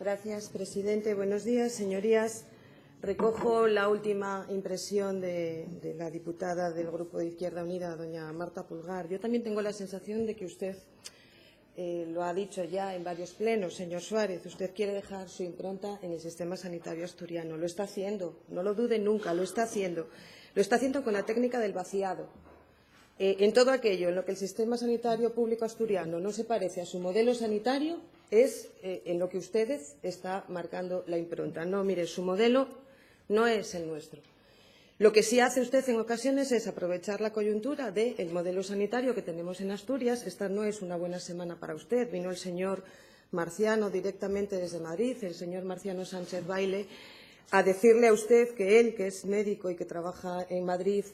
Gracias, presidente. Buenos días, señorías. Recojo la última impresión de la diputada del Grupo de Izquierda Unida, doña Marta Pulgar. Yo también tengo la sensación de que usted lo ha dicho ya en varios plenos, señor Suárez. Usted quiere dejar su impronta en el sistema sanitario asturiano. Lo está haciendo, no lo dude nunca, lo está haciendo. Lo está haciendo con la técnica del vaciado. En todo aquello en lo que el sistema sanitario público asturiano no se parece a su modelo sanitario es en lo que ustedes están marcando la impronta. No, mire, su modelo no es el nuestro. Lo que sí hace usted en ocasiones es aprovechar la coyuntura del modelo sanitario que tenemos en Asturias. Esta no es una buena semana para usted. Vino el señor Marciano directamente desde Madrid, el señor Marciano Sánchez Baile, a decirle a usted que él, que es médico y que trabaja en Madrid,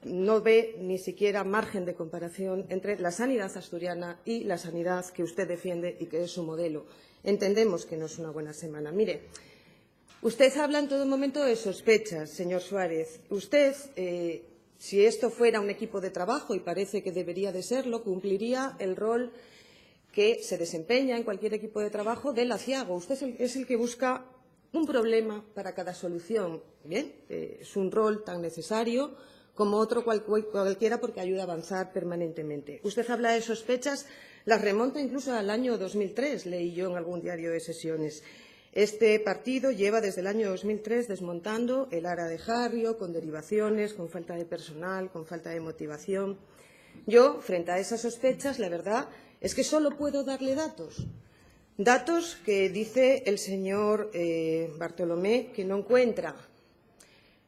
no ve ni siquiera margen de comparación entre la sanidad asturiana y la sanidad que usted defiende y que es su modelo. Entendemos que no es una buena semana. Mire, usted habla en todo momento de sospechas, señor Suárez. Usted, si esto fuera un equipo de trabajo, y parece que debería de serlo, cumpliría el rol que se desempeña en cualquier equipo de trabajo del aciago. Usted es el que busca un problema para cada solución. Bien, es un rol tan necesario como otro cualquiera porque ayuda a avanzar permanentemente. Usted habla de sospechas, las remonta incluso al año 2003, leí yo en algún diario de sesiones. Este partido lleva desde el año 2003 desmontando el ARA de Jarrio, con derivaciones, con falta de personal, con falta de motivación. Yo, frente a esas sospechas, la verdad es que solo puedo darle datos. Datos que dice el señor Bartolomé que no encuentra.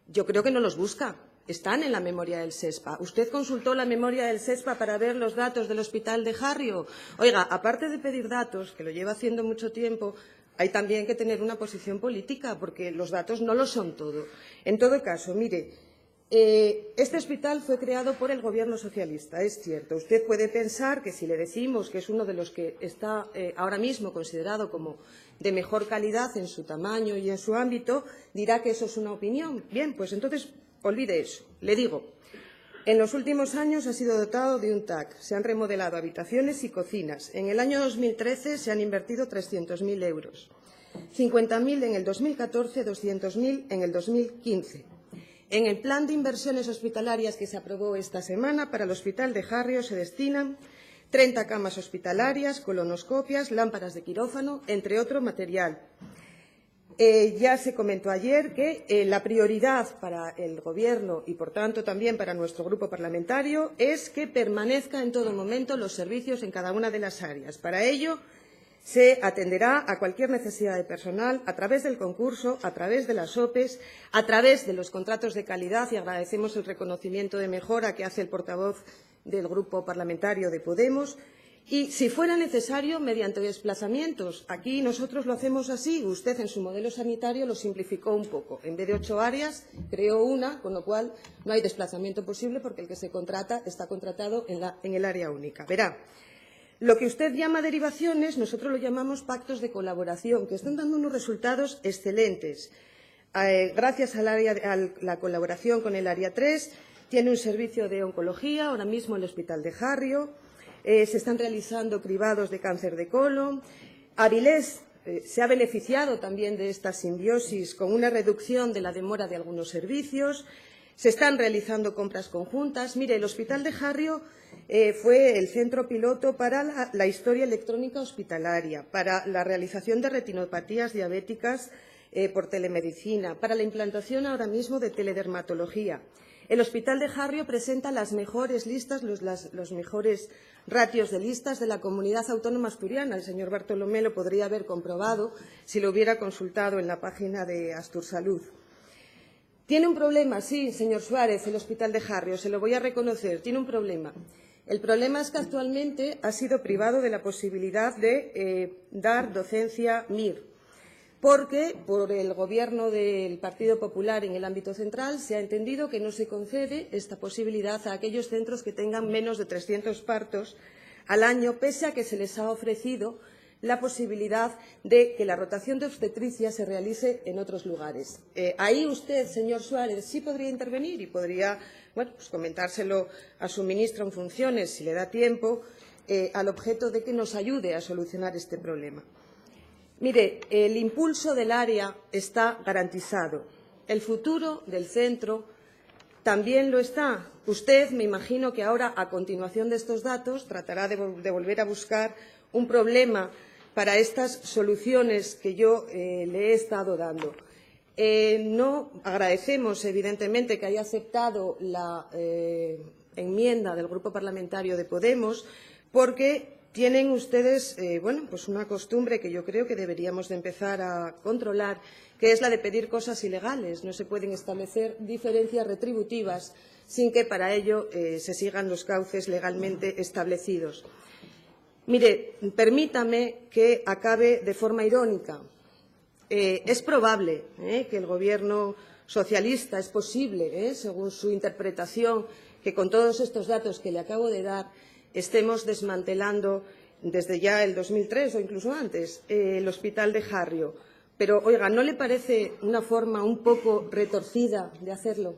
Yo creo que no los busca. Están en la memoria del SESPA. ¿Usted consultó la memoria del SESPA para ver los datos del Hospital de Jarrio? Oiga, aparte de pedir datos, que lo lleva haciendo mucho tiempo, hay también que tener una posición política, porque los datos no lo son todo. En todo caso, mire, este hospital fue creado por el Gobierno socialista, es cierto. Usted puede pensar que si le decimos que es uno de los que está ahora mismo considerado como de mejor calidad en su tamaño y en su ámbito, dirá que eso es una opinión. Bien, pues entonces olvide eso. Le digo, en los últimos años ha sido dotado de un TAC, se han remodelado habitaciones y cocinas. En el año 2013 se han invertido 300.000 euros, 50.000 en el 2014, 200.000 en el 2015. En el plan de inversiones hospitalarias que se aprobó esta semana para el Hospital de Jarrio se destinan 30 camas hospitalarias, colonoscopias, lámparas de quirófano, entre otro material. Ya se comentó ayer que la prioridad para el Gobierno y, por tanto, también para nuestro grupo parlamentario es que permanezcan en todo momento los servicios en cada una de las áreas. Para ello, se atenderá a cualquier necesidad de personal a través del concurso, a través de las OPEs, a través de los contratos de calidad, y agradecemos el reconocimiento de mejora que hace el portavoz del Grupo Parlamentario de Podemos, y, si fuera necesario, mediante desplazamientos. Aquí nosotros lo hacemos así. Usted, en su modelo sanitario, lo simplificó un poco. En vez de 8 áreas, creó una, con lo cual no hay desplazamiento posible porque el que se contrata está contratado en el área única. Verá. Lo que usted llama derivaciones, nosotros lo llamamos pactos de colaboración, que están dando unos resultados excelentes. Gracias a la colaboración con el Área 3, tiene un servicio de oncología, ahora mismo el Hospital de Jarrio, se están realizando cribados de cáncer de colon. Avilés se ha beneficiado también de esta simbiosis con una reducción de la demora de algunos servicios. Se están realizando compras conjuntas. Mire, el Hospital de Jarrio fue el centro piloto para la historia electrónica hospitalaria, para la realización de retinopatías diabéticas por telemedicina, para la implantación ahora mismo de teledermatología. El Hospital de Jarrio presenta las mejores listas, los mejores ratios de listas de la comunidad autónoma asturiana. El señor Bartolomé lo podría haber comprobado si lo hubiera consultado en la página de Astursalud. Tiene un problema, sí, señor Suárez, el Hospital de Jarrio, se lo voy a reconocer, tiene un problema. El problema es que actualmente ha sido privado de la posibilidad de dar docencia MIR, porque por el Gobierno del Partido Popular en el ámbito central se ha entendido que no se concede esta posibilidad a aquellos centros que tengan menos de 300 partos al año, pese a que se les ha ofrecido la posibilidad de que la rotación de obstetricia se realice en otros lugares. Ahí usted, señor Suárez, sí podría intervenir y podría comentárselo a su ministra en funciones, si le da tiempo, al objeto de que nos ayude a solucionar este problema. Mire, el impulso del área está garantizado. El futuro del centro también lo está. Usted, me imagino que ahora, a continuación de estos datos, tratará de volver a buscar un problema para estas soluciones que yo le he estado dando. No agradecemos, evidentemente, que haya aceptado la enmienda del Grupo Parlamentario de Podemos, porque tienen ustedes pues una costumbre que yo creo que deberíamos de empezar a controlar, que es la de pedir cosas ilegales. No se pueden establecer diferencias retributivas sin que para ello se sigan los cauces legalmente establecidos. Mire, permítame que acabe de forma irónica. Es probable que el Gobierno socialista, es posible, según su interpretación, que con todos estos datos que le acabo de dar estemos desmantelando desde ya el 2003 o incluso antes el Hospital de Harrio. Pero, oiga, ¿no le parece una forma un poco retorcida de hacerlo?